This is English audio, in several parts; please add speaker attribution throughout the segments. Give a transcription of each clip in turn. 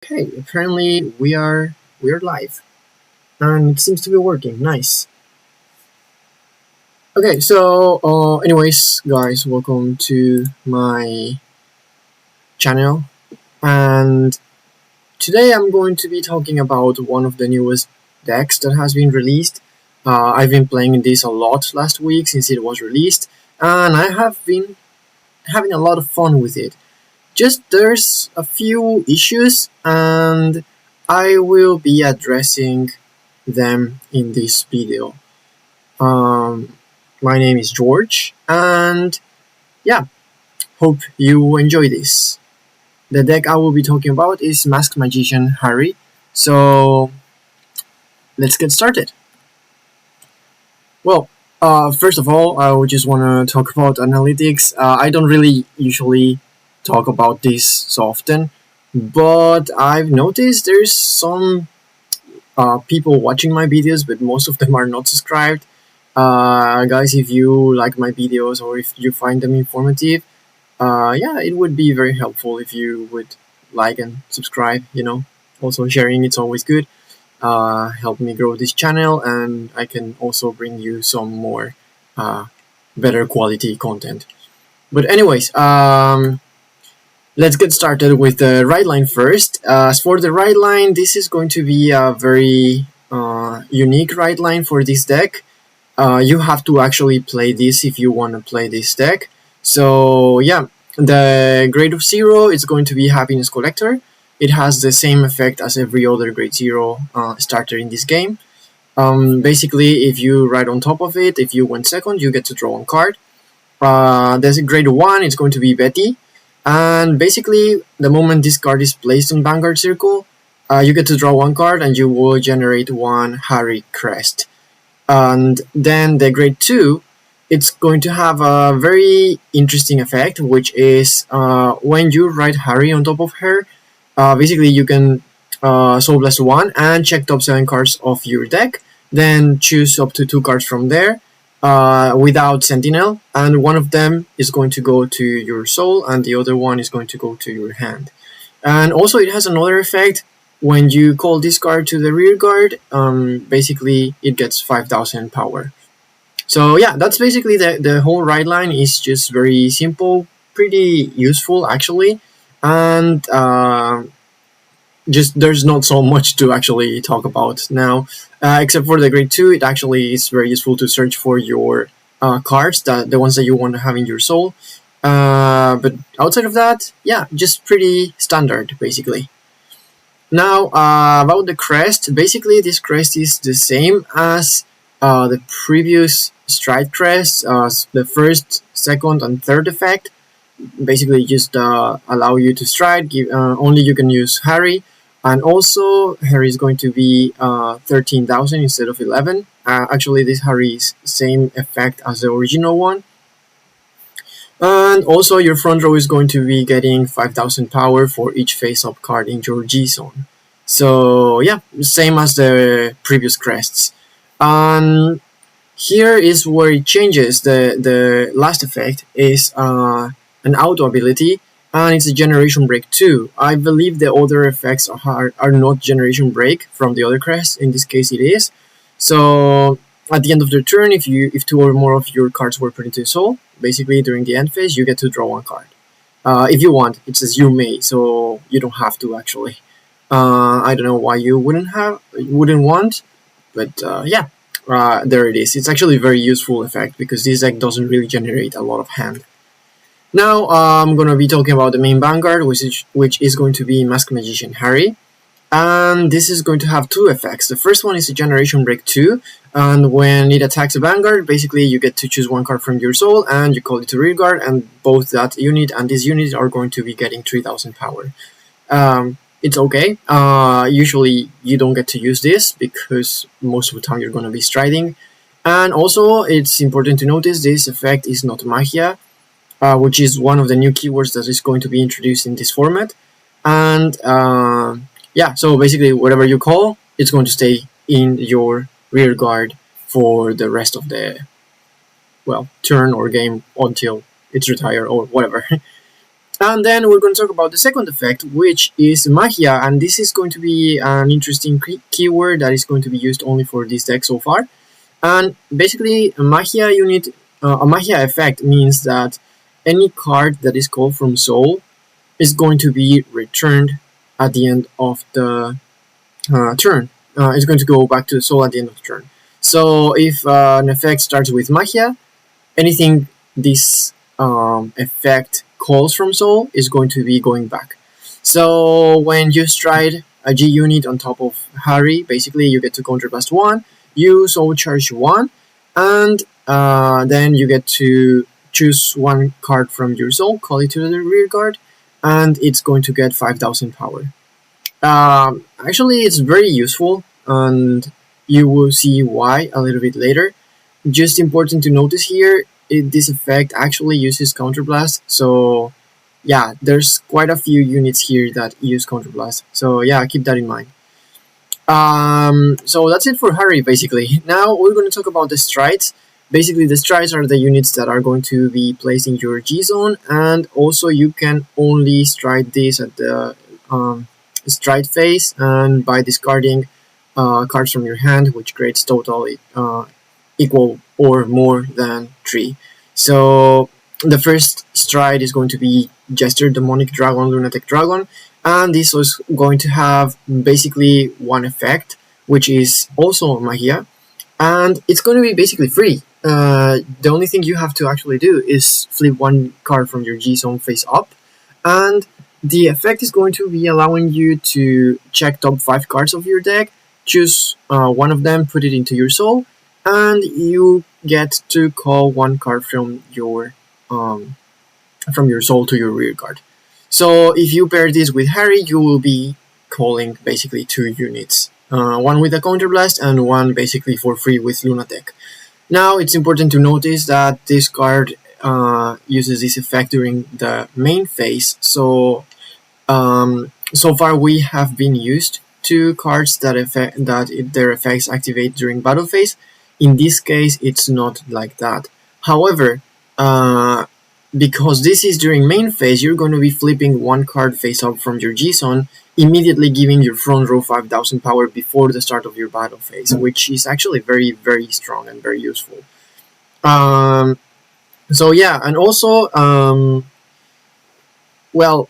Speaker 1: Okay, apparently we're live, and it seems to be working. Nice. Okay, so anyways, guys, welcome to my channel, and today I'm going to be talking about one of the newest decks that has been released. I've been playing this a lot last week since it was released, and I have been having a lot of fun with it. Just there's a few issues, and I will be addressing them in this video. Um, my name is George, and yeah, hope you enjoy this. The deck I will be talking about is Masked Magician Harri, so let's get started. Well, first of all, I would just want to talk about analytics. I don't really usually talk about this so often, but I've noticed there's some people watching my videos, but most of them are not subscribed. Guys, if you like my videos or if you find them informative, yeah, it would be very helpful if you would like and subscribe. Also sharing it's always good. Help me grow this channel, and I can also bring you some more better quality content. But anyways, let's get started with the Rideline first. As for the Rideline, this is going to be a very unique Rideline for this deck. You have to actually play this if you want to play this deck. So yeah, the grade of 0 is going to be Happiness Collector. It has the same effect as every other grade 0 starter in this game. Basically, if you ride on top of it, if you win second, you get to draw one card. There's a grade 1, it's going to be Betty. And basically, the moment this card is placed on Vanguard Circle, you get to draw one card and you will generate one Harri crest. And then the grade 2, it's going to have a very interesting effect, which is when you ride Harri on top of her, basically you can Soul Blast 1 and check top 7 cards of your deck, then choose up to 2 cards from there without Sentinel, and one of them is going to go to your soul and the other one is going to go to your hand. And also it has another effect. When you call this card to the rear guard, basically it gets 5000 power. So yeah, that's basically the whole Rideline. Is just very simple, pretty useful actually, and just there's not so much to actually talk about now, except for the grade 2. It actually is very useful to search for your cards, the ones that you want to have in your soul. But outside of that, yeah, just pretty standard basically. Now, about the crest, basically this crest is the same as the previous stride crest, the first, second, and third effect. Basically, just allow you to stride, only you can use Harri, and also Harri is going to be 13,000 instead of 11. Actually, this Harri is same effect as the original one. And also your front row is going to be getting 5000 power for each face-up card in your G-zone. So yeah, same as the previous crests. And here is where it changes. The last effect is an auto ability, and it's a generation break 2. I believe the other effects are not generation break from the other crests. In this case it is. So at the end of the turn, if 2 or more of your cards were put into soul, basically during the end phase you get to draw one card. If you want, it says you may, so you don't have to actually. I don't know why you wouldn't want, but yeah, there it is. It's actually a very useful effect because this deck doesn't really generate a lot of hand. Now I'm gonna be talking about the main Vanguard, which is going to be Masked Magician Harri. And this is going to have 2 effects. The first one is a Generation Break 2, and when it attacks a Vanguard, basically you get to choose one card from your soul and you call it to rear guard, and both that unit and this unit are going to be getting 3000 power. It's okay. Usually you don't get to use this because most of the time you're going to be striding. And also it's important to notice this effect is not Magia, which is one of the new keywords that is going to be introduced in this format. And yeah, so basically whatever you call, it's going to stay in your rear guard for the rest of the, well, turn or game until it's retired or whatever. And then we're going to talk about the second effect, which is Magia, and this is going to be an interesting keyword that is going to be used only for this deck so far. And basically, a Magia effect means that any card that is called from Soul is going to be returned at the end of the turn. It's going to go back to the Soul at the end of the turn. So if an effect starts with Magia, anything this effect calls from Soul is going to be going back. So when you stride a G unit on top of Harri, basically you get to counterblast 1, you Soul Charge 1, and then you get to choose one card from your Soul, call it to the rear guard, and it's going to get 5000 power. Actually, it's very useful, and you will see why a little bit later. Just important to notice here, this effect actually uses Counterblast, so yeah, there's quite a few units here that use Counterblast, so yeah, keep that in mind. So that's it for Harri, basically. Now we're going to talk about the strides. Basically, the strides are the units that are going to be placed in your G zone, and also you can only stride this at the stride phase, and by discarding cards from your hand, which creates total equal or more than 3. So the first stride is going to be Jester, Demonic Dragon, Lunatic Dragon, and this was going to have basically one effect, which is also Magia, and it's going to be basically free. The only thing you have to actually do is flip one card from your G zone face up, and the effect is going to be allowing you to check top 5 cards of your deck, choose one of them, put it into your soul, and you get to call one card from your soul to your rear guard. So if you pair this with Harri, you will be calling basically 2 units. One with a counterblast and one basically for free with Lunatic. Now it's important to notice that this card uses this effect during the main phase. So so far we have been used to cards that their effects activate during battle phase. In this case, it's not like that. However, because this is during main phase, you're going to be flipping one card face up from your G zone, immediately giving your front row 5000 power before the start of your battle phase, which is actually very, very strong and very useful. So yeah, and also, well,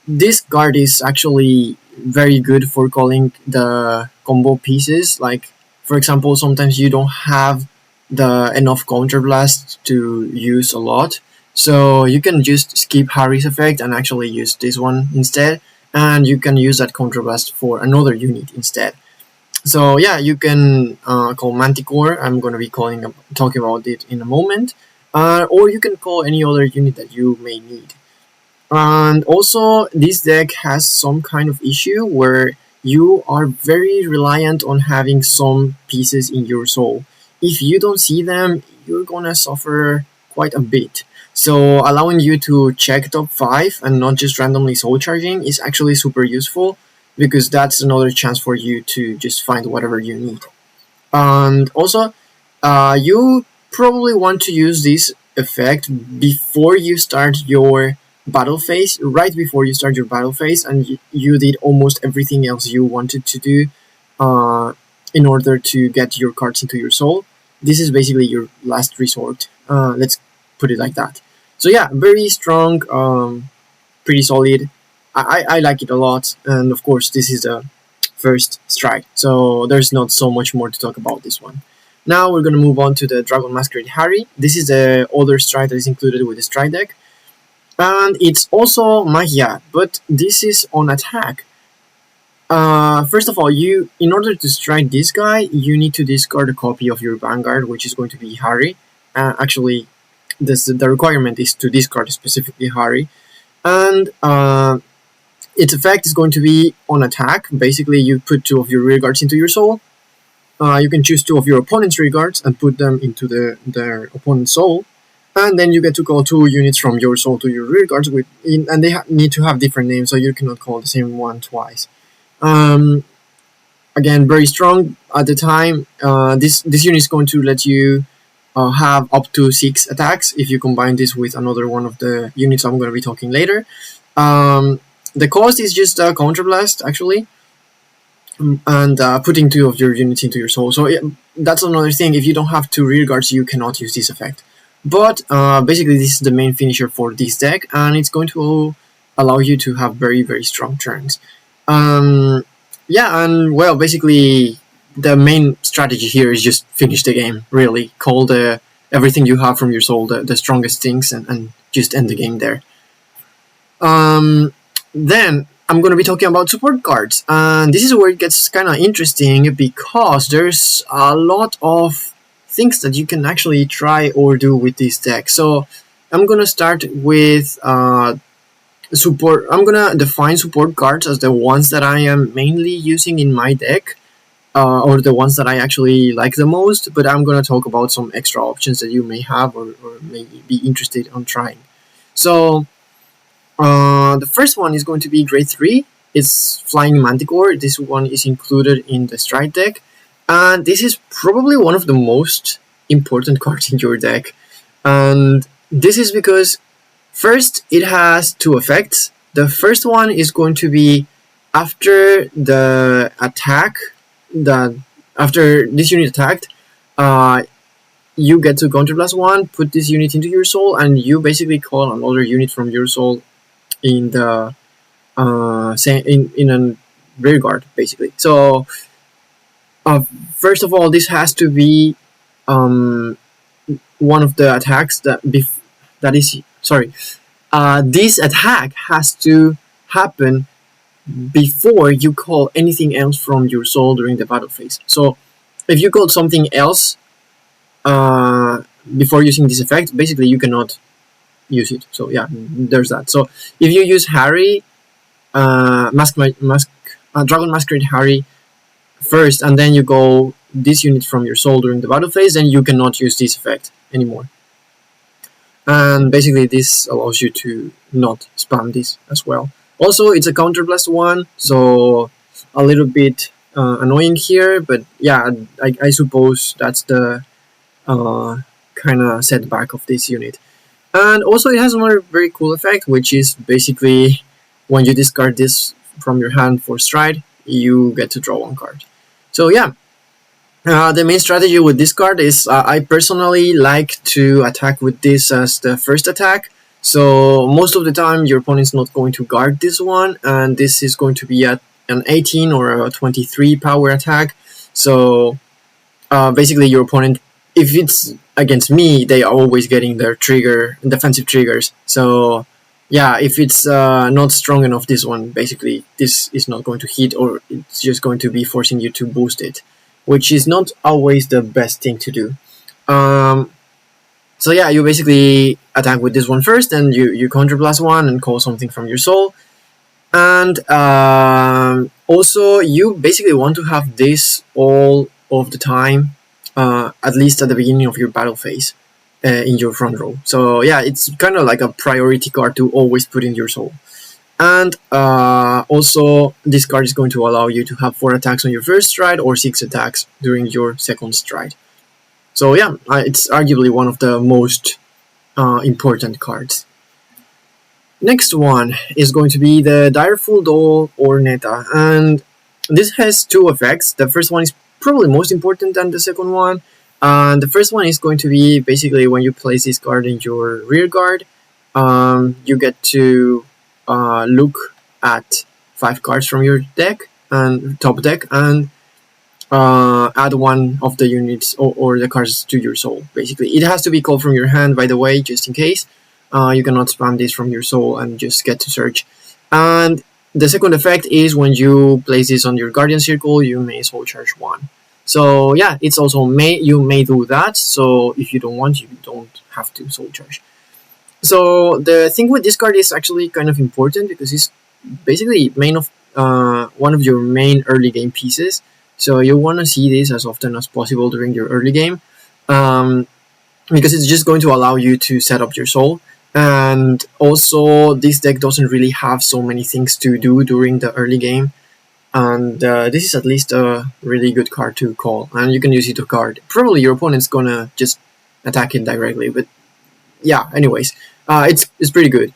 Speaker 1: this card is actually very good for calling the combo pieces. Like, for example, sometimes you don't have enough counterblast to use a lot, so you can just skip Harri's effect and actually use this one instead, and you can use that counterblast for another unit instead. So yeah, you can call Manticore. I'm going to be talking about it in a moment, or you can call any other unit that you may need. And also, this deck has some kind of issue where you are very reliant on having some pieces in your soul. If you don't see them, you're gonna suffer quite a bit. So allowing you to check top 5 and not just randomly soul charging is actually super useful, because that's another chance for you to just find whatever you need. And also, you probably want to use this effect before you start your battle phase, right before you start your battle phase, and you did almost everything else you wanted to do in order to get your cards into your soul. This is basically your last resort. Let's put it like that. So yeah, very strong, pretty solid. I like it a lot, and of course this is the first stride, so there's not so much more to talk about this one. Now we're going to move on to the Dragon Masquerade Harri. This is the other stride that is included with the stride deck. And it's also Magia, but this is on attack. First of all, in order to strike this guy, you need to discard a copy of your Vanguard, which is going to be Harri. Actually, the requirement is to discard specifically Harri. And its effect is going to be on attack. Basically, you put 2 of your rear guards into your soul. You can choose 2 of your opponent's rear guards and put them into their opponent's soul. And then you get to call 2 units from your soul to your rear guards, and they need to have different names, so you cannot call the same one twice. Again, very strong at the time. This unit is going to let you have up to 6 attacks if you combine this with another one of the units I'm going to be talking later. The cost is just a counterblast, actually, and putting 2 of your units into your soul. So that's another thing. If you don't have 2 rear guards, you cannot use this effect. But basically, this is the main finisher for this deck, and it's going to allow you to have very, very strong turns. Yeah, and well, basically, the main strategy here is just finish the game, really. Call everything you have from your soul the strongest things, and just end the game there. Then I'm going to be talking about support cards, and this is where it gets kind of interesting because there's a lot of things that you can actually try or do with this deck. So I'm going to start with support. I'm going to define support cards as the ones that I am mainly using in my deck, or the ones that I actually like the most, but I'm going to talk about some extra options that you may have or may be interested in trying. So the first one is going to be grade 3. It's Flying Manticore. This one is included in the Stride deck, and this is probably one of the most important cards in your deck. And this is because, first, it has 2 effects. The first one is going to be after the attack, after this unit attacked, you get to counterblast 1, put this unit into your soul, and you basically call another unit from your soul in the in a rear guard, basically. So first of all, this has to be one of the attacks this attack has to happen before you call anything else from your soul during the battle phase. So if you call something else before using this effect, basically you cannot use it. So yeah, there's that. So if you use Harri, Dragon Masquerade Harri first, and then you go this unit from your soul during the battle phase, then you cannot use this effect anymore. And basically this allows you to not spam this as well. Also, it's a counterblast one, so a little bit annoying here, but yeah, I suppose that's the kind of setback of this unit. And also it has another very cool effect, which is basically when you discard this from your hand for Stride, you get to draw 1 card. So yeah, the main strategy with this card is I personally like to attack with this as the first attack. So most of the time your opponent's not going to guard this one, and this is going to be an 18 or a 23 power attack. So basically your opponent, if it's against me, they are always getting their defensive triggers. So yeah, if it's not strong enough, this one, basically this is not going to hit, or it's just going to be forcing you to boost it, which is not always the best thing to do. So yeah, you basically attack with this one first, and you counterblast 1 and call something from your soul. And also you basically want to have this all of the time, at least at the beginning of your battle phase, in your front row. So yeah, it's kind of like a priority card to always put in your soul. And also this card is going to allow you to have 4 attacks on your first stride or 6 attacks during your second stride. So yeah, it's arguably one of the most important cards. Next one is going to be the Direful Doll or Neta, and this has 2 effects. The first one is probably most important than the second one. And the first one is going to be basically when you place this card in your rear guard, you get to look at 5 cards from your deck and top deck and add 1 of the units or the cards to your soul. Basically, it has to be called from your hand, by the way, just in case. You cannot spam this from your soul and just get to search. And the second effect is when you place this on your guardian circle, you may soul charge 1. So yeah, it's also you may do that. So if you don't want, you don't have to soul charge. So the thing with this card is actually kind of important because it's basically one of your main early game pieces. So you want to see this as often as possible during your early game, because it's just going to allow you to set up your soul. And also this deck doesn't really have so many things to do during the early game, and this is at least a really good card to call, and you can use it to guard. Probably your opponent's gonna just attack it directly. But yeah, anyways, it's pretty good.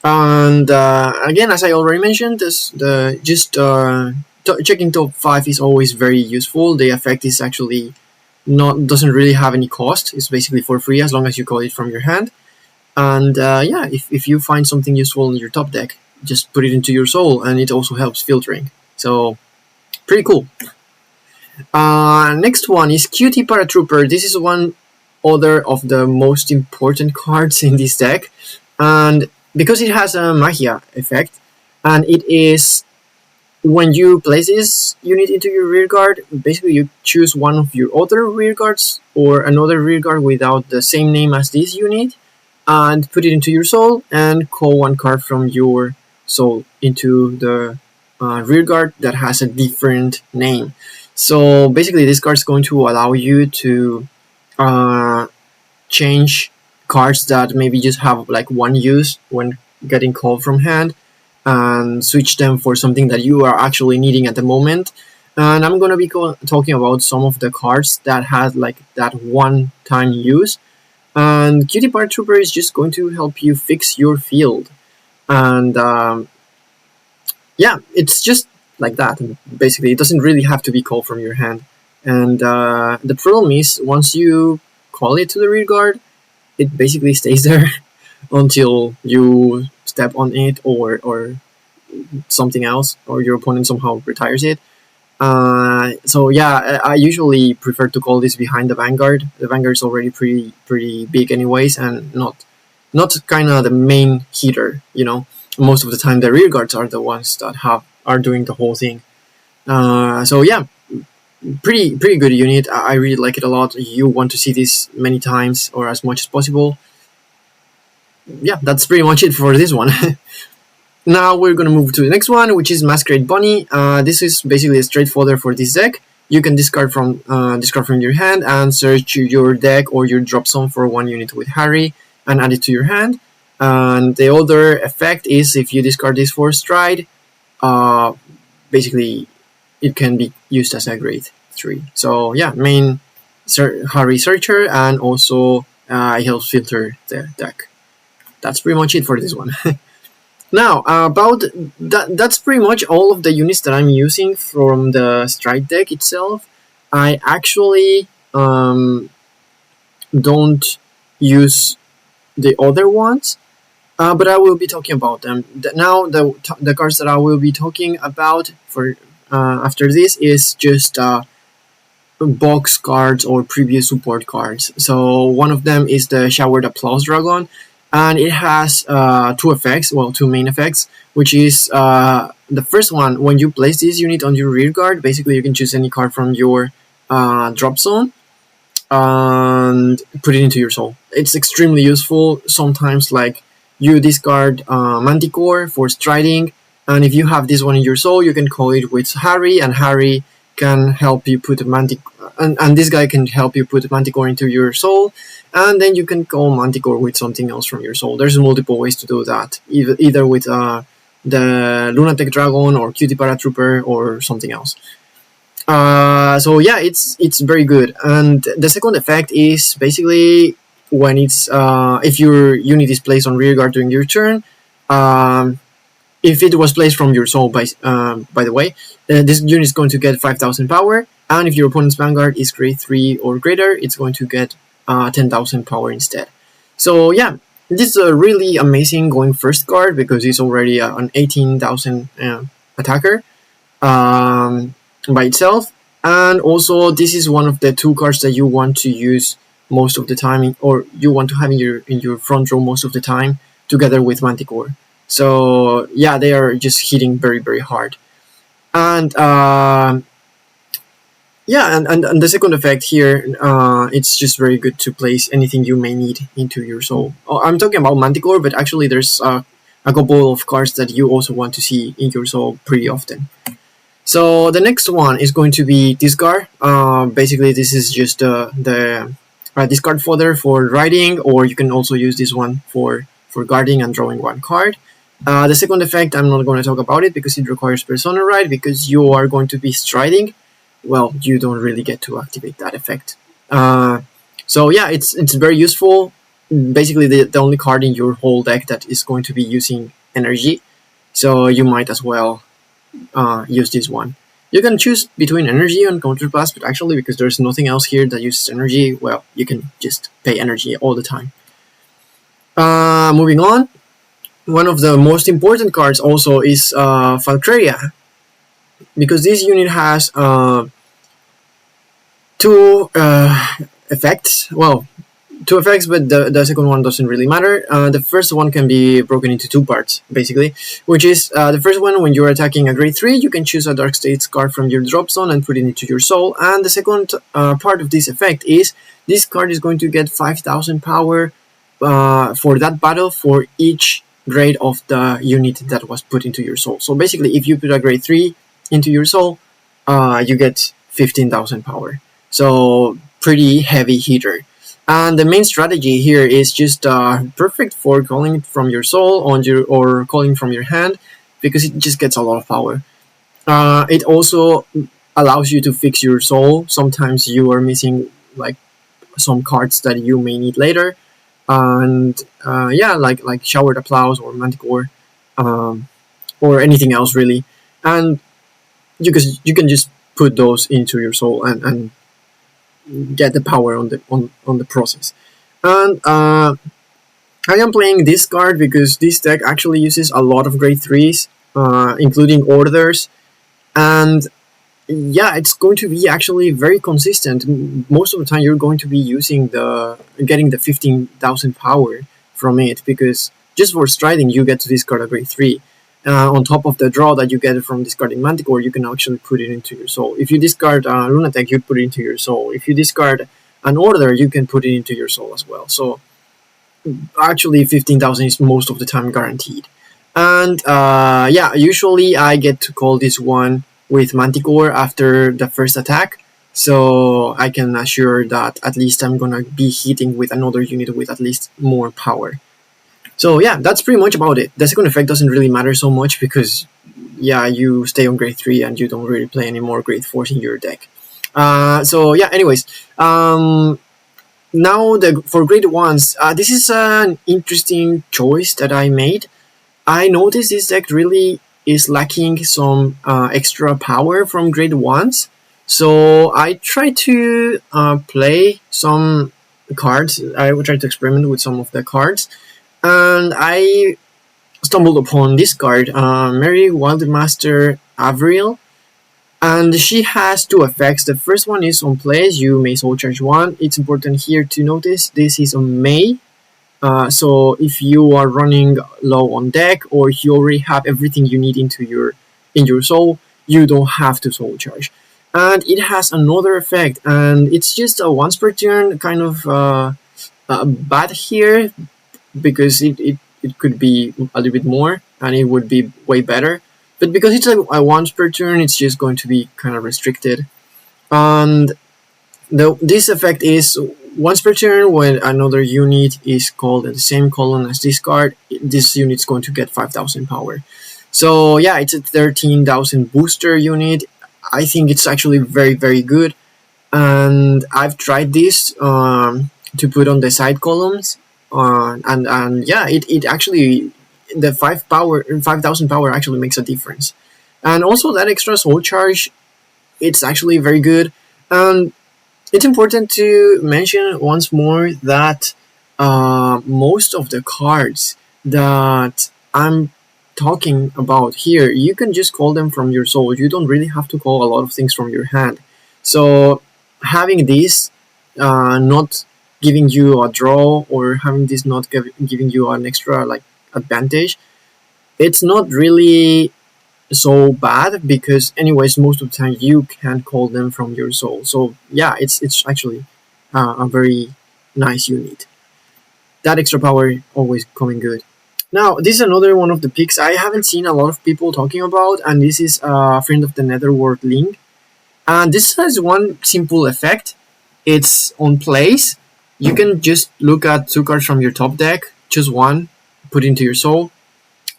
Speaker 1: And again, as I already mentioned, checking top 5 is always very useful. The effect is actually doesn't really have any cost. It's basically for free as long as you call it from your hand. And yeah, if you find something useful in your top deck, just put it into your soul, and it also helps filtering. So pretty cool. Next one is Cutie Paratrooper. This is one other of the most important cards in this deck, and because it has a magia effect, and it is when you place this unit into your rear guard, basically you choose one of your other rear guards or another rear guard without the same name as this unit, and put it into your soul and call one card from your soul into the rear guard that has a different name. So basically this card is going to allow you to change cards that maybe just have like one use when getting called from hand, and switch them for something that you are actually needing at the moment. And I'm going to be talking about some of the cards that had like that one time use. And Cutie Paratrooper is just going to help you fix your field. And yeah, it's just like that. Basically, it doesn't really have to be called from your hand. And the problem is, once you call it to the rear guard, it basically stays there until you step on it or something else, or your opponent somehow retires it. So yeah, I usually prefer to call this behind the Vanguard. The Vanguard is already pretty big anyways, and not kind of the main hitter. You know, most of the time the rear guards are the ones that are doing the whole thing. So yeah, pretty good unit. I really like it a lot. You want to see this many times or as much as possible. Yeah, that's pretty much it for this one. Now we're gonna move to the next one, which is Masquerade Bunny. This is basically a straight fodder for this deck. You can discard from your hand and search your deck or your drop zone for one unit with Harri and add it to your hand. And the other effect is if you discard this for Stride, basically it can be used as a grade 3. So yeah, main Harri Searcher, and also it helps filter the deck. That's pretty much it for this one. Now, about that's pretty much all of the units that I'm using from the Stride deck itself. I actually don't use the other ones, but I will be talking about them. Now, the cards that I will be talking about for after this is just box cards or previous support cards. So one of them is the Showered Applause Dragon, and it has two main effects, which is the first one, when you place this unit on your rear guard, basically you can choose any card from your drop zone and put it into your soul. It's extremely useful. Sometimes like you discard Manticore for striding, and if you have this one in your soul, you can call it with Harri, and Harri can help you put a Manticore, and this guy can help you put Manticore into your soul, and then you can call Manticore with something else from your soul. There's multiple ways to do that, either with the Lunatic Dragon or Cutie Paratrooper or something else. So yeah, it's very good. And the second effect is basically when it's if your unit is placed on rear guard during your turn. If it was placed from your soul, by the way, this unit is going to get 5,000 power, and if your opponent's Vanguard is grade 3 or greater, it's going to get 10,000 power instead. So yeah, this is a really amazing going first card because it's already an 18,000 attacker by itself, and also this is one of the two cards that you want to use most of the time, or you want to have in your front row most of the time, together with Manticore. So yeah, they are just hitting very hard. And yeah, and the second effect here, it's just very good to place anything you may need into your soul. I'm talking about Manticore, but actually there's a couple of cards that you also want to see in your soul pretty often. So the next one is going to be Discard. Basically this is just the discard fodder for riding, or you can also use this one for guarding and drawing one card. The second effect, I'm not going to talk about it because it requires Persona Ride, because you are going to be striding. Well, you don't really get to activate that effect. So yeah, it's very useful. Basically, the only card in your whole deck that is going to be using energy. So you might as well use this one. You can choose between energy and counterblast, but actually, because there's nothing else here that uses energy, well, you can just pay energy all the time. Moving on, one of the most important cards also is Valkyria, because this unit has two effects. Well, two effects, but the second one doesn't really matter. The first one can be broken into two parts, basically, which is the first one, when you're attacking a grade 3, you can choose a Dark States card from your drop zone and put it into your soul. And the second part of this effect is this card is going to get 5,000 power for that battle for each grade of the unit that was put into your soul. So basically, if you put a grade 3 into your soul, you get 15,000 power. So pretty heavy hitter. And the main strategy here is just perfect for calling from your soul or calling from your hand, because it just gets a lot of power. It also allows you to fix your soul. Sometimes you are missing like some cards that you may need later, and yeah, like Showered Applause or Manticore, or anything else really, and you can just put those into your soul and get the power on the process. And I am playing this card because this deck actually uses a lot of grade 3s, including orders, and yeah, it's going to be actually very consistent. Most of the time, you're going to be getting the 15,000 power from it, because just for striding, you get to discard a grade 3. On top of the draw that you get from discarding Manticore, you can actually put it into your soul. If you discard Lunatic, you put it into your soul. If you discard an order, you can put it into your soul as well. So actually, 15,000 is most of the time guaranteed. And yeah, usually I get to call this one with Manticore after the first attack, so I can assure that at least I'm gonna be hitting with another unit with at least more power. So yeah, that's pretty much about it. The second effect doesn't really matter so much because yeah, you stay on grade 3 and you don't really play any more grade 4s in your deck. So yeah, anyways, now for grade 1s, this is an interesting choice that I made. I noticed this deck really is lacking some extra power from grade 1s. So I tried to play some cards. I would try to experiment with some of the cards. And I stumbled upon this card, Mary Wildmaster Favrneel. And she has two effects. The first one is on plays, you may soul charge 1. It's important here to notice this is on May. So if you are running low on deck, or you already have everything you need in your soul, you don't have to soul charge. And it has another effect, and it's just a once per turn kind of bad here, because it could be a little bit more and it would be way better. But because it's a once per turn, it's just going to be kind of restricted. And this effect is once per turn, when another unit is called in the same column as this card, this unit is going to get 5,000 power. So yeah, it's a 13,000 booster unit. I think it's actually very, very good. And I've tried this to put on the side columns. And yeah, it actually, the 5,000 power actually makes a difference. And also that extra soul charge, it's actually very good. And it's important to mention once more that most of the cards that I'm talking about here, you can just call them from your soul. You don't really have to call a lot of things from your hand. So having this not giving you a draw, or having this not giving you an extra like advantage, it's not really so bad, because anyways most of the time you can call them from your soul. So yeah, it's actually a very nice unit. That extra power always coming good. Now this is another one of the picks I haven't seen a lot of people talking about, and this is Friend of the Netherworld Link. And this has one simple effect. It's on place. You can just look at two cards from your top deck, choose one, put into your soul,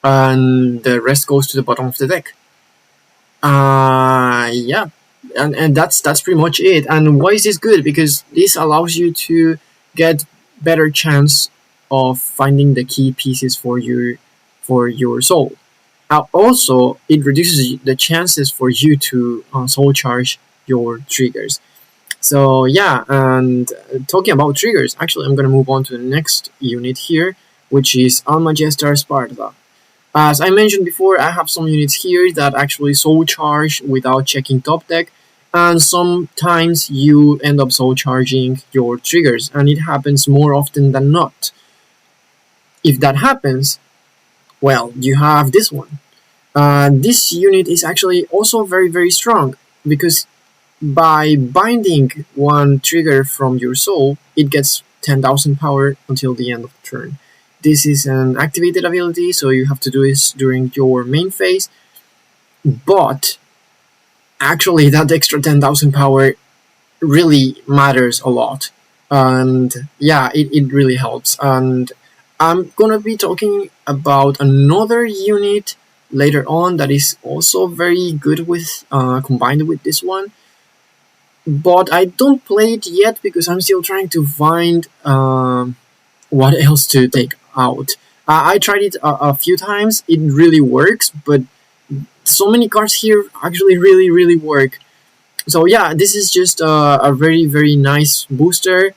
Speaker 1: and the rest goes to the bottom of the deck. Yeah. And that's pretty much it. And why is this good? Because this allows you to get better chance of finding the key pieces for your soul. Also, it reduces the chances for you to soul charge your triggers. So yeah, and talking about triggers, actually, I'm gonna move on to the next unit here, which is Almagestar Sparta. As I mentioned before, I have some units here that actually soul charge without checking top deck, and sometimes you end up soul charging your triggers, and it happens more often than not. If that happens, well, you have this one. This unit is actually also very, very strong because by binding one trigger from your soul, it gets 10,000 power until the end of the turn. This is an activated ability, so you have to do this during your main phase. But actually, that extra 10,000 power really matters a lot. And yeah, it really helps. And I'm gonna be talking about another unit later on that is also very good with combined with this one, but I don't play it yet because I'm still trying to find what else to take out. I tried it a few times. It really works, but so many cards here actually really work. So yeah, this is just a very very nice booster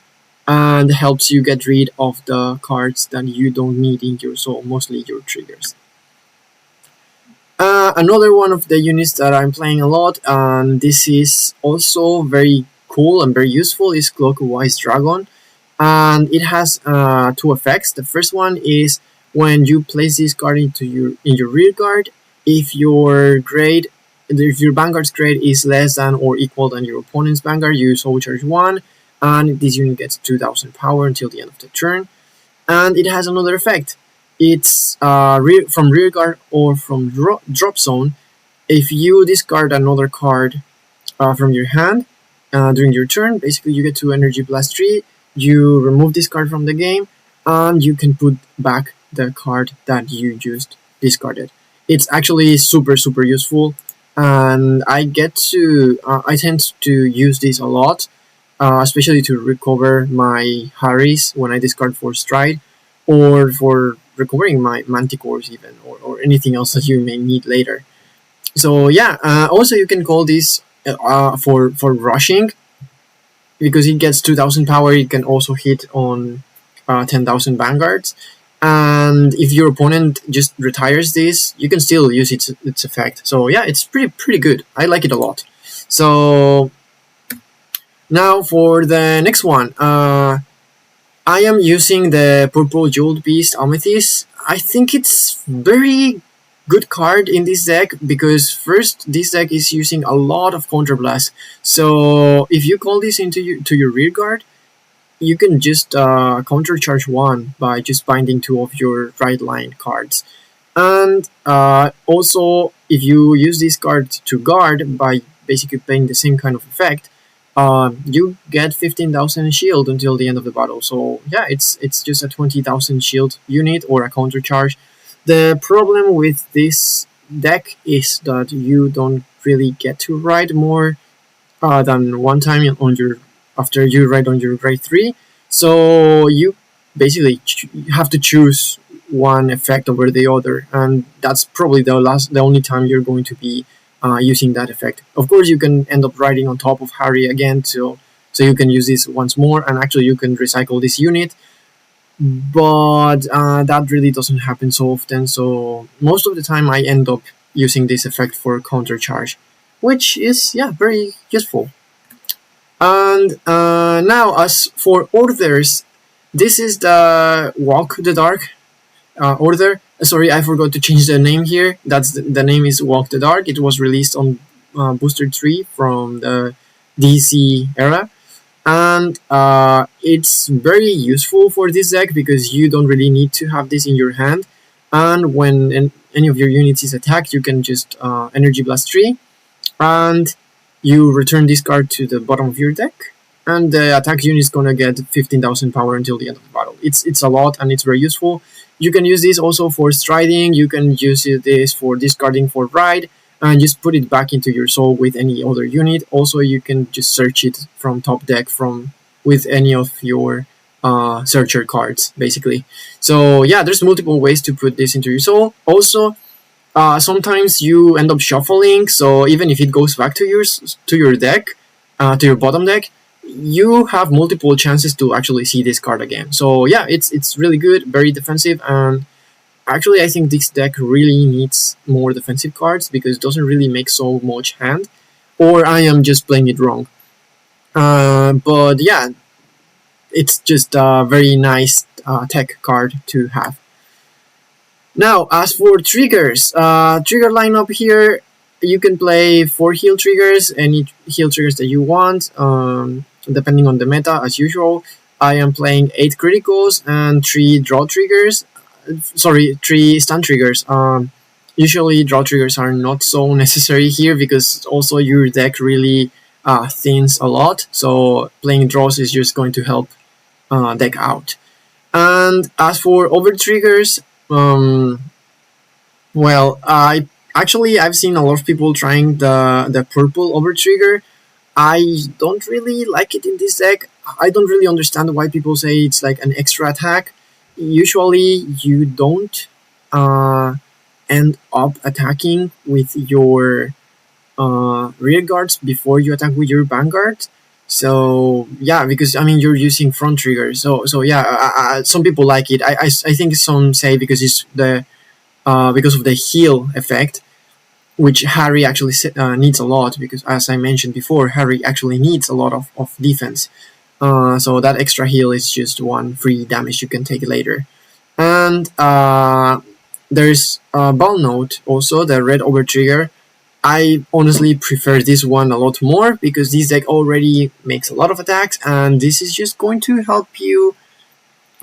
Speaker 1: and helps you get rid of the cards that you don't need in your soul, mostly your triggers. Another one of the units that I'm playing a lot, and this is also very cool and very useful, is Clockwise Dragon. And it has two effects. The first one is when you place this card into your rear guard, if if your Vanguard's grade is less than or equal than your opponent's Vanguard, you soul charge one, and this unit gets 2,000 power until the end of the turn. And it has another effect. It's from rear guard or from drop zone. If you discard another card from your hand during your turn, basically you get to Energy Blast 3, you remove this card from the game, and you can put back the card that you just discarded. It's actually super useful, and I tend to use this a lot, especially to recover my Harris when I discard for Stride, or for recovering my Manticores even, or anything else that you may need later. So yeah, also you can call this for rushing, because it gets 2,000 power. It can also hit on 10,000 vanguards, and if your opponent just retires this, you can still use its effect. So yeah, it's pretty good. I like it a lot. So now for the next one, I am using the purple jeweled beast Amethyst. I think it's very good card in this deck because first, this deck is using a lot of counterblast. So if you call this into your rear guard, you can just countercharge one by just binding two of your Rideline cards. And also, if you use this card to guard by basically playing the same kind of effect, you get 15,000 shield until the end of the battle. So yeah, it's just a 20,000 shield unit or a counter charge. The problem with this deck is that you don't really get to ride more than one time on your after you ride on your grade 3. So you basically have to choose one effect over the other, and that's probably the only time you're going to be using that effect. Of course, you can end up riding on top of Harri again, so you can use this once more, and actually you can recycle this unit, but that really doesn't happen so often. So most of the time, I end up using this effect for counter charge, which is very useful. And now, as for orders, this is the Walk the Dark order. Sorry, I forgot to change the name here. That's the name is Walk the Dark. It was released on Booster 3 from the DC era, and it's very useful for this deck because you don't really need to have this in your hand. And when any of your units is attacked, you can just Energy Blast 3, and you return this card to the bottom of your deck, and the attack unit is gonna get 15,000 power until the end of the battle. It's a lot, and it's very useful. You can use this also for striding. You can use this for discarding for ride, and just put it back into your soul with any other unit. Also, you can just search it from top deck from with any of your searcher cards, basically. So yeah, there's multiple ways to put this into your soul. Also, sometimes you end up shuffling, so even if it goes back to your deck, to your bottom deck, you have multiple chances to actually see this card again. So yeah, it's really good, very defensive, and actually I think this deck really needs more defensive cards because it doesn't really make so much hand, or I am just playing it wrong. But yeah, it's just a very nice tech card to have. Now, as for triggers, trigger lineup here, you can play 4 heal triggers, any heal triggers that you want, depending on the meta, as usual. I am playing 8 criticals and 3 draw triggers. Sorry, 3 stun triggers. Usually, draw triggers are not so necessary here because also your deck really thins a lot. So, playing draws is just going to help deck out. And as for over triggers, well, I've seen a lot of people trying the purple over trigger. I don't really like it in this deck. I don't really understand why people say it's like an extra attack. Usually, you don't end up attacking with your rear guards before you attack with your Vanguard. So yeah, because I mean you're using front trigger. So yeah, some people like it. I think some say because it's the because of the heal effect, which Harri actually needs a lot, because as I mentioned before, Harri actually needs a lot of defense. So that extra heal is just one free damage you can take later. And there's Ball Note also, the red over trigger. I honestly prefer this one a lot more because this deck already makes a lot of attacks, and this is just going to help you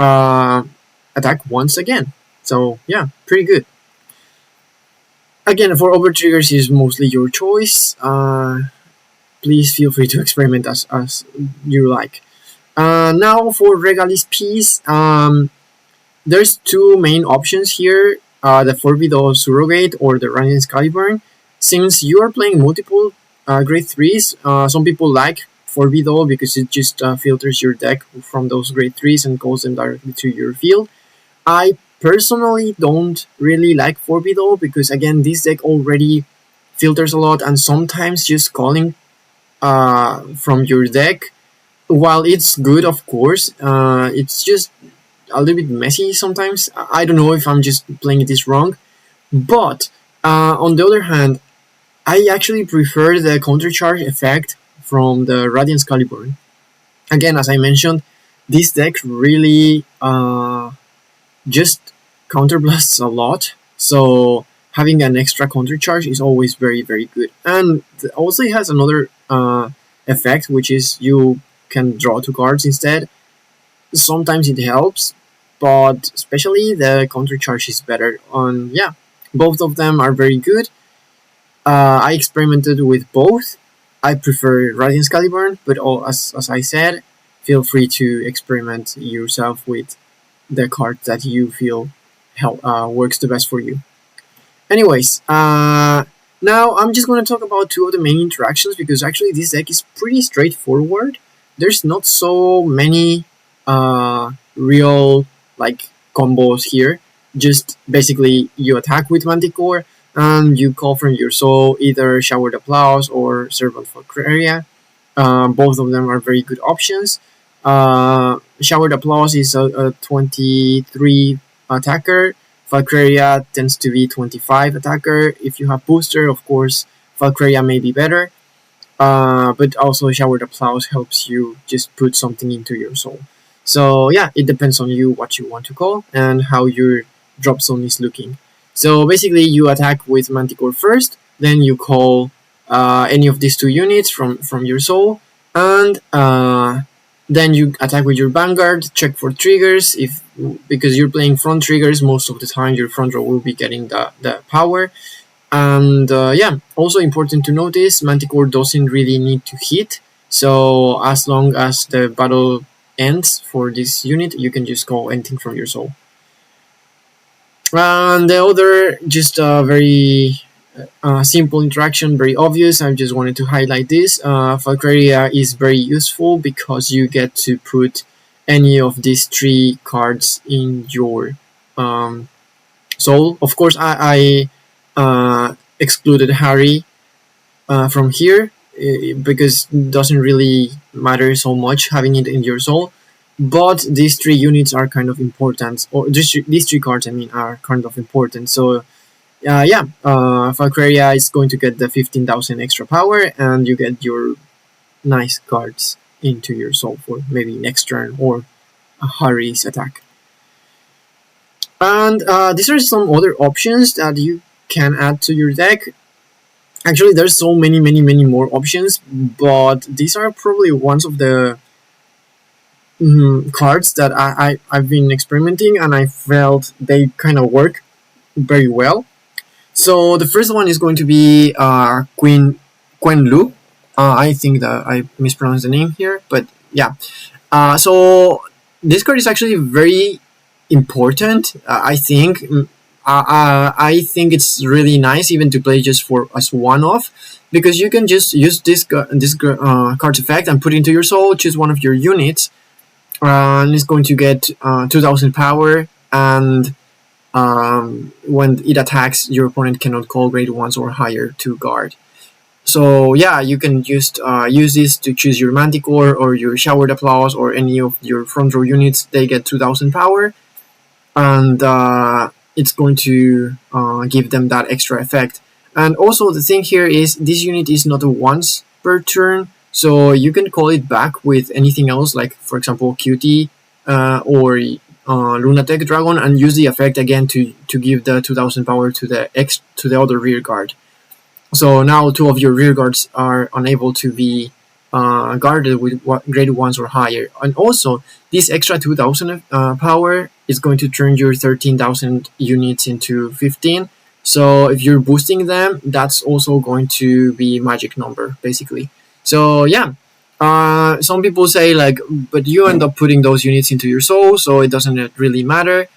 Speaker 1: attack once again. So yeah, pretty good. Again, for over triggers is mostly your choice. Please feel free to experiment as you like. Now for Regalis Piece, there's 2 main options here, the Forbidden Surrogate or the Radiant Skyburn. Since you are playing multiple grade 3s, some people like Forbidden because it just filters your deck from those grade 3s and calls them directly to your field. I personally don't really like Forbidden because again, this deck already filters a lot, and sometimes just calling from your deck, while it's good of course, it's just a little bit messy sometimes. I don't know if I'm just playing this wrong, but on the other hand, I actually prefer the countercharge effect from the Radiant Skyburn. Again, as I mentioned, this deck really just counterblasts a lot, so having an extra countercharge is always very, very good. And also it has another effect, which is you can draw 2 cards instead. Sometimes it helps, but especially the countercharge is better. Yeah, both of them are very good. I experimented with both. I prefer Radiant Skyburn, but as I said, feel free to experiment yourself with the card that you feel works the best for you. Anyways, now I'm just going to talk about 2 of the main interactions because actually this deck is pretty straightforward. There's not so many real like combos here. Just basically you attack with Manticore and you call from your soul either Showered Applause or Servant Valkyria. Both of them are very good options. Showered Applause is a 23 attacker. Valkyria tends to be 25 attacker. If you have booster, of course, Valkyria may be better. But also Showered Applause helps you just put something into your soul. So yeah, it depends on you what you want to call and how your drop zone is looking. So basically you attack with Manticore first, then you call any of these 2 units from your soul, and then you attack with your Vanguard, check for triggers. Because you're playing front triggers, most of the time your front row will be getting the power. And yeah, also important to notice, Manticore doesn't really need to hit, so as long as the battle ends for this unit, you can just call anything from your soul. And the other, just very simple interaction, very obvious. I just wanted to highlight this. Valkyria is very useful because you get to put any of these 3 cards in your soul. Of course, I excluded Harri from here because it doesn't really matter so much having it in your soul. But these 3 units are kind of important, or these 3 cards, I mean, are kind of important. So yeah, Valkyria is going to get the 15,000 extra power, and you get your nice cards into your soul for maybe next turn or a Harri's attack. And these are some other options that you can add to your deck. Actually, there's so many more options, but these are probably ones of the cards that I've been experimenting, and I felt they kind of work very well. So the first one is going to be Quen Lu. I think that I mispronounced the name here, but yeah. So this card is actually very important. I think. I think it's really nice even to play just for as one-off, because you can just use this card's effect and put it into your soul, choose one of your units, and it's going to get 2,000 power, and when it attacks, your opponent cannot call grade 1s or higher to guard. So yeah, you can just use this to choose your Manticore or your Showered Applause or any of your front row units. They get 2,000 power, and it's going to give them that extra effect. And also the thing here is this unit is not a once per turn, so you can call it back with anything else, like for example QT or Lunatech Dragon, and use the effect again to give the 2,000 power to the other rear guard. So now 2 of your rear guards are unable to be guarded with grade 1s or higher. And also, this extra 2,000 power is going to turn your 13,000 units into 15. So if you're boosting them, that's also going to be magic number, basically. So yeah, some people say like, but you end up putting those units into your soul, so it doesn't really matter.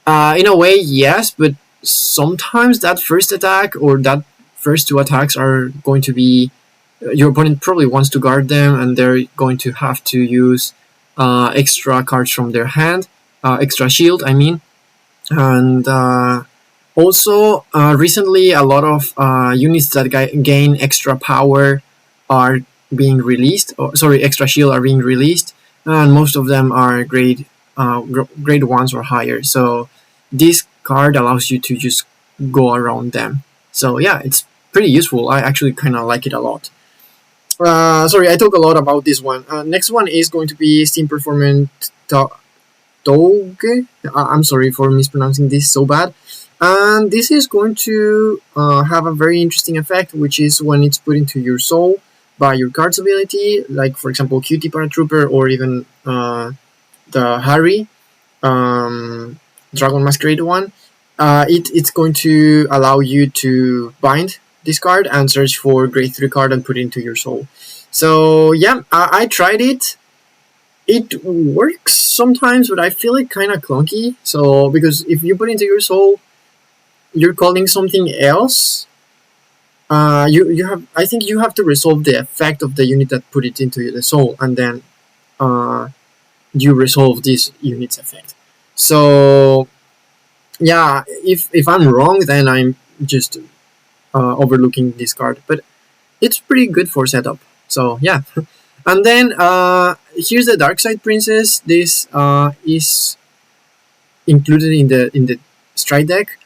Speaker 1: In a way, yes, but sometimes that first attack or that first 2 attacks are going to be your opponent probably wants to guard them, and they're going to have to use extra cards from their hand, extra shield, I mean. And also, recently, a lot of units that gain extra power are being released. Extra shield are being released, and most of them are grade 1s or higher. So this card allows you to just go around them. So yeah, it's pretty useful. I actually kind of like it a lot. Sorry, I talk a lot about this one. Next one is going to be Steam Performance Doge. I'm sorry for mispronouncing this so bad. And this is going to have a very interesting effect, which is when it's put into your soul by your card's ability, like for example QT Paratrooper or even the Harri Dragon Masquerade one. It's going to allow you to bind this card and search for grade 3 card and put it into your soul. So yeah, I tried it. It works sometimes, but I feel it kind of clunky. So because if you put it into your soul, you're calling something else. I think you have to resolve the effect of the unit that put it into the soul, and then you resolve this unit's effect. So yeah, if I'm wrong, then I'm just overlooking this card, but it's pretty good for setup. So yeah. And then here's the Dark Side Princess. This is included in the stride deck.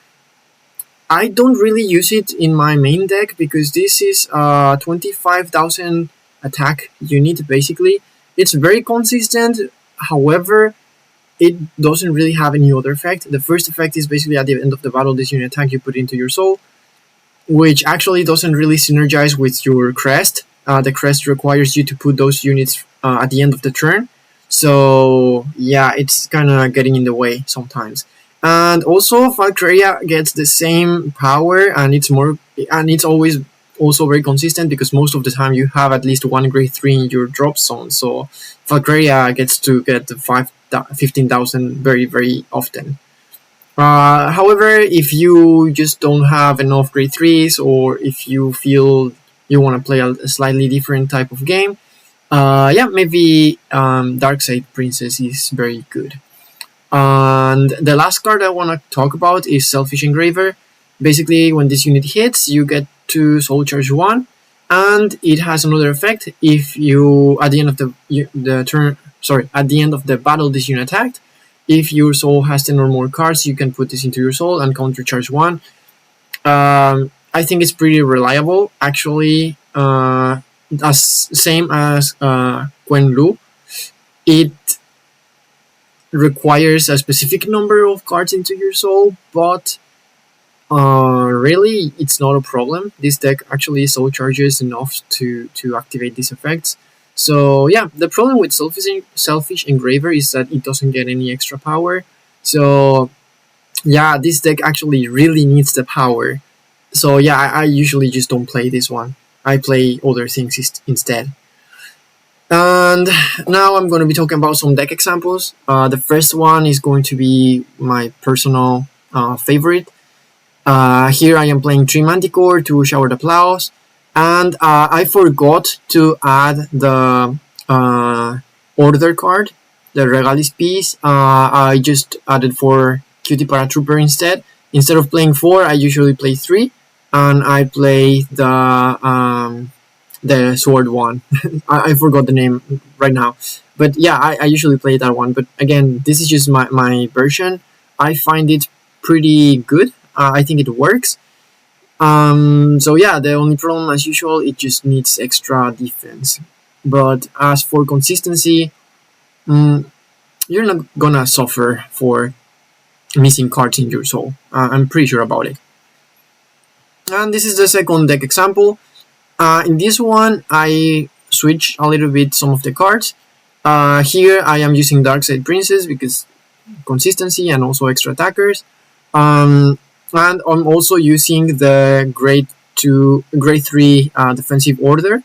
Speaker 1: I don't really use it in my main deck because this is 25,000 attack unit basically. It's very consistent. However, it doesn't really have any other effect. The first effect is basically at the end of the battle, this unit attack, you put it into your soul, which actually doesn't really synergize with your crest. The crest requires you to put those units at the end of the turn. So yeah, it's kind of getting in the way sometimes. And also, Valkyria gets the same power, and it's always also very consistent because most of the time you have at least one grade 3 in your drop zone. So Valkyria gets to get the 15,000 very, very often. However, if you just don't have enough grade 3s, or if you feel you want to play a slightly different type of game, yeah, maybe Darkseid Princess is very good. And the last card I want to talk about is Selfish Engraver. Basically, when this unit hits, you get to Soul Charge 1, and it has another effect. If you, at the end of the turn, sorry, at the end of the battle this unit attacked, if your soul has 10 or more cards, you can put this into your soul and counter charge 1. I think it's pretty reliable, actually. As same as Quen Lu, it requires a specific number of cards into your soul, but really it's not a problem. This deck actually soul charges enough to activate these effects. So yeah, the problem with Selfish Engraver is that it doesn't get any extra power. So yeah, this deck actually really needs the power. So yeah, I usually just don't play this one. I play other things instead. And now I'm going to be talking about some deck examples. The first one is going to be my personal favorite. Here I am playing 3 Manticore to Shower the Plows, and I forgot to add the order card, the Regalis Piece. I just added 4 Cutie Paratrooper instead. Instead of playing 4, I usually play 3, and I play the sword one. I forgot the name right now, but yeah, I usually play that one. But again, this is just my version. I find it pretty good. I think it works. So yeah, the only problem, as usual, it just needs extra defense. But as for consistency, you're not gonna suffer for missing cards in your soul. I'm pretty sure about it. And this is the second deck example. In this one, I switch a little bit some of the cards. Here I am using Darkseid Princess because consistency and also extra attackers. And I'm also using the grade 3 defensive order,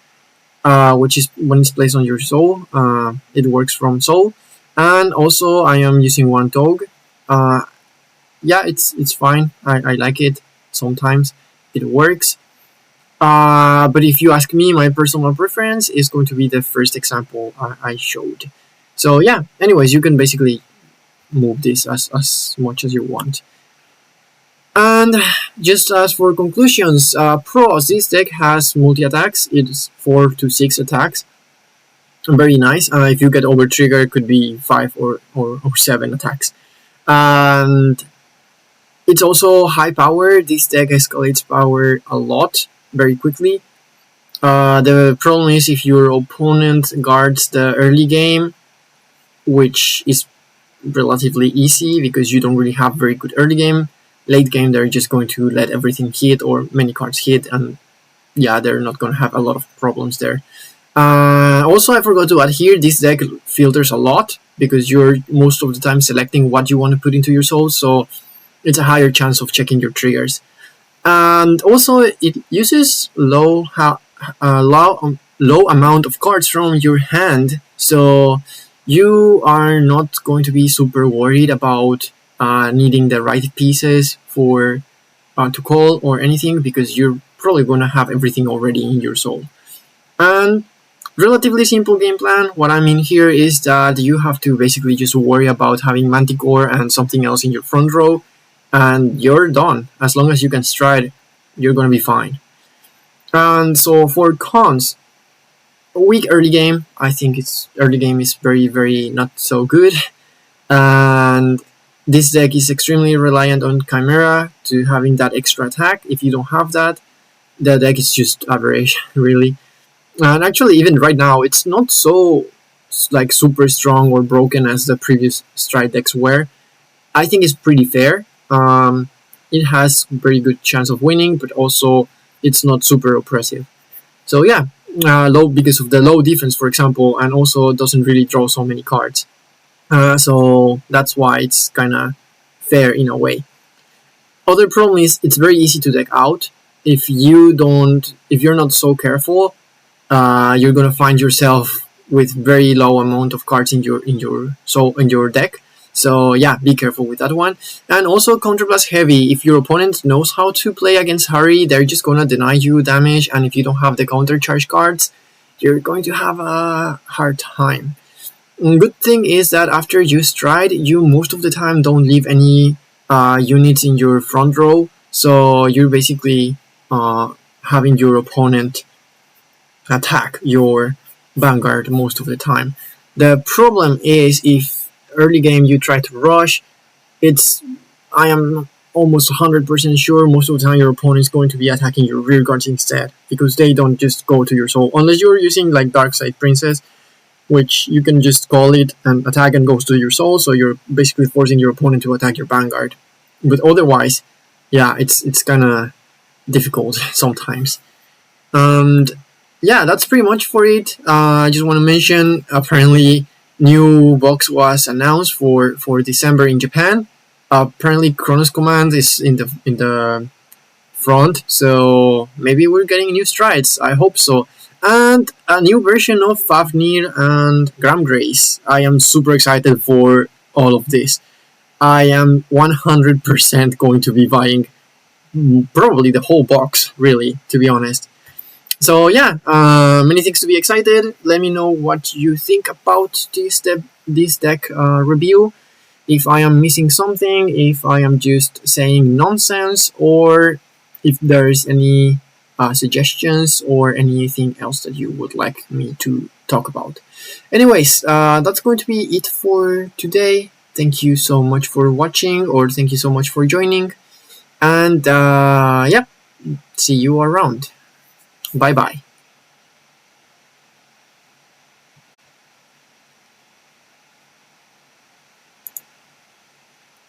Speaker 1: which is when it's placed on your soul. It works from soul. And also I am using one dog. Yeah, it's fine. I like it. Sometimes it works. But if you ask me, my personal preference is going to be the first example I showed. So yeah, anyways, you can basically move this as much as you want. And just as for conclusions, pros, this deck has multi-attacks. It's 4 to 6 attacks. Very nice. If you get over trigger, it could be 5 or 7 attacks. And it's also high power. This deck escalates power a lot, very quickly. The problem is if your opponent guards the early game, which is relatively easy because you don't really have very good early game. Late game, they're just going to let everything hit or many cards hit, and yeah, they're not going to have a lot of problems there. Also, I forgot to add here, this deck filters a lot because you're most of the time selecting what you want to put into your soul, so it's a higher chance of checking your triggers. And also, it uses low amount of cards from your hand, so you are not going to be super worried about needing the right pieces for to call or anything, because you're probably going to have everything already in your soul. And relatively simple game plan. What I mean here is that you have to basically just worry about having Manticore and something else in your front row, and you're done. As long as you can stride, you're going to be fine. And so for cons, a weak early game. I think its early game is very, very not so good. And this deck is extremely reliant on Chimera to having that extra attack. If you don't have that, the deck is just average, really. And actually, even right now, it's not so like super strong or broken as the previous Stride decks were. I think it's pretty fair. It has very good chance of winning, but also it's not super oppressive. So yeah, low because of the low defense, for example, and also doesn't really draw so many cards. So that's why it's kind of fair in a way. Other problem is it's very easy to deck out. If you're not so careful, you're gonna find yourself with very low amount of cards in your deck, So yeah, be careful with that one. And also Counterblast Heavy. If your opponent knows how to play against Harri, they're just gonna deny you damage, and if you don't have the counter charge cards, you're going to have a hard time. Good thing is that after you stride, you most of the time don't leave any units in your front row, so you're basically having your opponent attack your Vanguard most of the time. The problem is if early game you try to rush, I am almost 100% sure most of the time your opponent is going to be attacking your rear guards instead, because they don't just go to your soul, unless you're using like Dark Side Princess, which you can just call it and attack and goes to your soul, so you're basically forcing your opponent to attack your Vanguard. But otherwise, yeah, it's kind of difficult sometimes. And yeah, that's pretty much for it. I just want to mention, apparently new box was announced for December in Japan. Apparently Kronos Command is in the front, so maybe we're getting new strides. I hope so. And a new version of Favrneel and Gram Grace. I am super excited for all of this. I am 100% going to be buying probably the whole box, really, to be honest. So yeah, many things to be excited. Let me know what you think about this deck review. If I am missing something, if I am just saying nonsense, or if there's any suggestions or anything else that you would like me to talk about. Anyways, that's going to be it for today. Thank you so much for watching, or thank you so much for joining. And yeah, see you around. Bye bye.